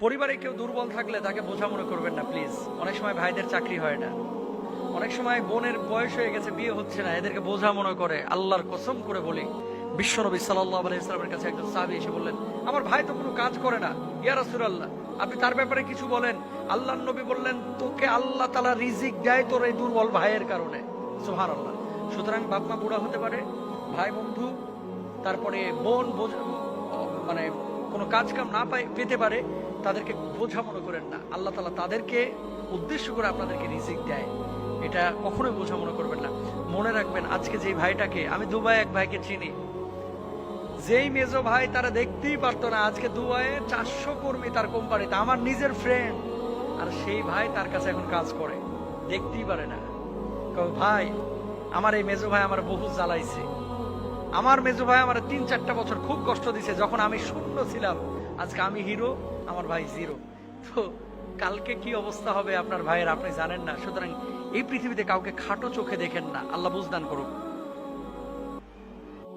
পরিবারে কেউ দুর্বল থাকলে তাকে বোঝা মনে করবেন না প্লিজ। অনেক সময় ভাইদের চাকরি হয় না, অনেক সময় বোনের বয়স হয়ে গেছে, বিয়ে হচ্ছে না, এদেরকে বোঝা মনে করে। আল্লাহর কসম করে বলি, বিশ্বনবী সাল্লাল্লাহু আলাইহি ওয়াসাল্লামের কাছে একজন সাহাবী এসে বললেন, আমার ভাই তো কোনো কাজ করে না, ইয়া রাসূলুল্লাহ আপনি তার ব্যাপারে কিছু বলেন। আল্লাহর নবী বললেন, তোকে আল্লাহ তাআলা রিজিক দেয় তোর এই দুর্বল ভাইয়ের কারণে। সুবহানাল্লাহ। সুতরাং বাপ মা বুড়া হতে পারে, ভাই বন্ধু, তারপরে বোন মানে কোনো কাজ কাম না পেতে পারে, তাদেরকে বোঝা মনে করেন না। আল্লাহ তাআলা তাদেরকে উদ্দেশ্য করে আপনাদেরকে রিজিক দেয়, এটা কখনোই বোঝা মনে করবেন না। মনে রাখবেন, আজকে যে ভাইটাকে আমি দুবাই এক ভাইকে চিনি, যেই মেজো ভাই তারা দেখতেই পারতো না, আজকে দুবাইয়ে 400 কর্মী তার কোম্পানিতে, আমার নিজের ফ্রেন্ড, আর সেই ভাই তার কাছে এখন কাজ করে, দেখতেই পারে না। ভাই আমার এই মেজো ভাই আমার বহু জ্বালাইছে, আমার মেজো ভাই আমার 3-4টা বছর খুব কষ্ট দিছে, যখন আমি শূন্য ছিলাম আজকে আমি হিরো, আমার ভাই জিরো। তো কালকে কি অবস্থা হবে আপনার ভাইয়ের আপনি জানেন না। সুতরাং এই পৃথিবীতে কাউকে খাটো চোখে দেখেন না, আল্লাহ বুঝদান করুক।